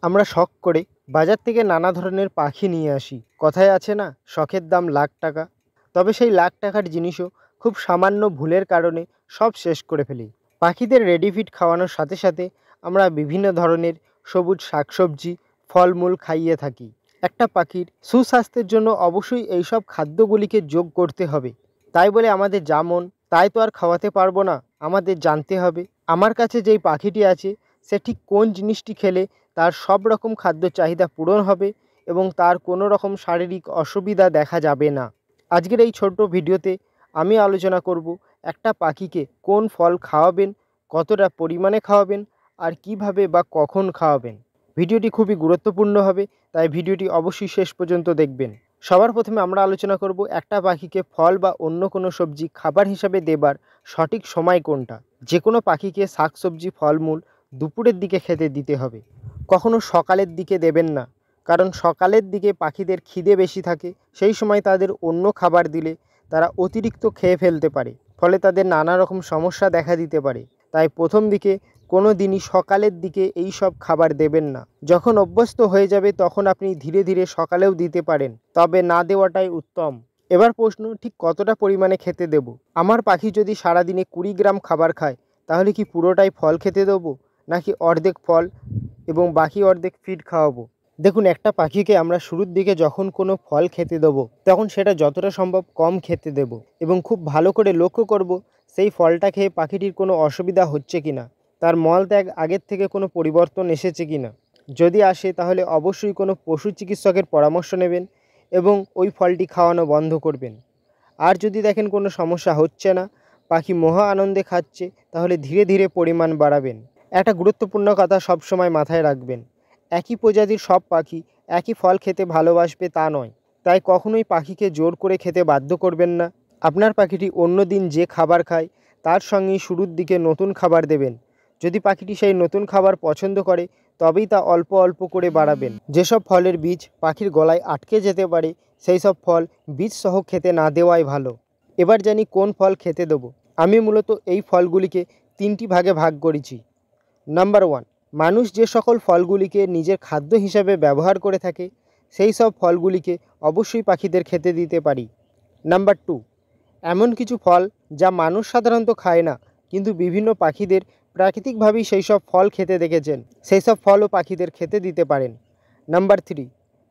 আমরা শখ করে বাজার থেকে নানা ধরনের পাখি নিয়ে আসি। কথায় আছে না, শখের দাম লাখ টাকা। তবে সেই লাখ টাকার জিনিসও খুব সামান্য ভুলের কারণে সব শেষ করে ফেলি। পাখিদের রেডি ফিড খাওয়ানোর সাথে সাথে আমরা বিভিন্ন ধরনের সবুজ শাকসবজি, ফলমূল খাইয়ে থাকি। একটা পাখির সুস্বাস্থ্যের জন্য অবশ্যই এইসব খাদ্যগুলিকে যোগ করতে হবে। তাই বলে আমাদের যা মন তাই তো আর খাওয়াতে পারবো না, আমাদের জানতে হবে আমার কাছে যেই পাখিটি আছে সে ঠিক কোন জিনিসটি খেলে তার সব রকম খাদ্য চাহিদা পূরণ হবে এবং তার কোনো রকম শারীরিক অসুবিধা দেখা যাবে না। আজকের এই ছোট্ট ভিডিওতে আমি আলোচনা করব একটা পাখিকে কোন ফল খাওয়াবেন, কতটা পরিমাণে খাওয়াবেন আর কিভাবে বা কখন খাওয়াবেন। ভিডিওটি খুবই গুরুত্বপূর্ণ হবে, তাই ভিডিওটি অবশ্যই শেষ পর্যন্ত দেখবেন। সবার প্রথমে আমরা আলোচনা করব একটা পাখিকে ফল বা অন্য কোনো সবজি খাবার হিসাবে দেবার সঠিক সময় কোনটা। যে কোনো পাখিকে শাকসবজি, ফলমূল দুপুরের দিকে খেতে দিতে হবে, কখনো সকালের দিকে দেবেন না। কারণ সকালের দিকে পাখিদের খিদে বেশি থাকে, সেই সময় তাদের অন্য খাবার দিলে তারা অতিরিক্ত খেয়ে ফেলতে পারে, ফলে তাদের নানা রকম সমস্যা দেখা দিতে পারে। তাই প্রথম দিকে কোনো দিনই সকালের দিকে এই সব খাবার দেবেন না। যখন অভ্যস্ত হয়ে যাবে তখন আপনি ধীরে ধীরে সকালেও দিতে পারেন, তবে না দেওয়াটাই উত্তম। এবার প্রশ্ন, ঠিক কতটা পরিমাণে খেতে দেব? আমার পাখি যদি সারাদিনে 20 গ্রাম খাবার খায় তাহলে কি পুরোটাই ফল খেতে দেবো, নাকি অর্ধেক ফল এবং বাকি অর্ধেক ফিড খাওয়াবো? দেখুন, একটা পাখিকে আমরা শুরুর দিকে যখন কোনো ফল খেতে দেবো তখন সেটা যতটা সম্ভব কম খেতে দেব এবং খুব ভালো করে লক্ষ্য করব সেই ফলটা খেয়ে পাখিটির কোনো অসুবিধা হচ্ছে কি না, তার মলত্যাগ আগের থেকে কোনো পরিবর্তন এসেছে কি না। যদি আসে তাহলে অবশ্যই কোনো পশু চিকিৎসকের পরামর্শ নেবেন এবং ওই ফলটি খাওয়ানো বন্ধ করবেন। আর যদি দেখেন কোনো সমস্যা হচ্ছে না, পাখি মহা আনন্দে খাচ্ছে, তাহলে ধীরে ধীরে পরিমাণ বাড়াবেন। একটা গুরুত্বপূর্ণ কথা সবসময় মাথায় রাখবেন, একই প্রজাতির সব পাখি একই ফল খেতে ভালোবাসবে তা নয়। তাই কখনোই পাখিকে জোর করে খেতে বাধ্য করবেন না। আপনার পাখিটি অন্য দিন যে খাবার খায় তার সঙ্গেই শুরুর দিকে নতুন খাবার দেবেন। যদি পাখিটি সেই নতুন খাবার পছন্দ করে তবেই তা অল্প অল্প করে বাড়াবেন। যেসব ফলের বীজ পাখির গলায় আটকে যেতে পারে সেই সব ফল বীজ সহ খেতে না দেওয়াই ভালো। এবার জানি কোন ফল খেতে দেবো। আমি মূলত এই ফলগুলিকে 3টি ভাগে ভাগ করেছি। নাম্বার 1, মানুষ যে সকল ফলগুলিকে নিজের খাদ্য হিসাবে ব্যবহার করে থাকে সেই সব ফলগুলিকে অবশ্যই পাখিদের খেতে দিতে পারি। নাম্বার 2, এমন কিছু ফল যা মানুষ সাধারণত খায় না কিন্তু বিভিন্ন পাখিদের প্রাকৃতিকভাবেই সেই সব ফল খেতে দেখেছেন, সেই সব ফলও পাখিদের খেতে দিতে পারেন। নাম্বার 3,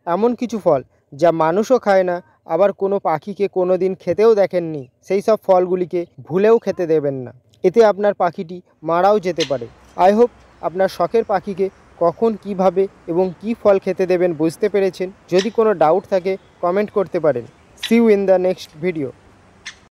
এমন কিছু ফল যা মানুষও খায় না আবার কোনো পাখিকে কোনো দিন খেতেও দেখেননি, সেই সব ফলগুলিকে ভুলেও খেতে দেবেন না, এতে আপনার পাখিটি মারাও যেতে পারে। আই হোপ আপনার শখের পাখিকে কখন, কিভাবে এবং কী ফল খেতে দেবেন বুঝতে পেরেছেন। যদি কোনো ডাউট থাকে কমেন্ট করতে পারেন। See you in the next video.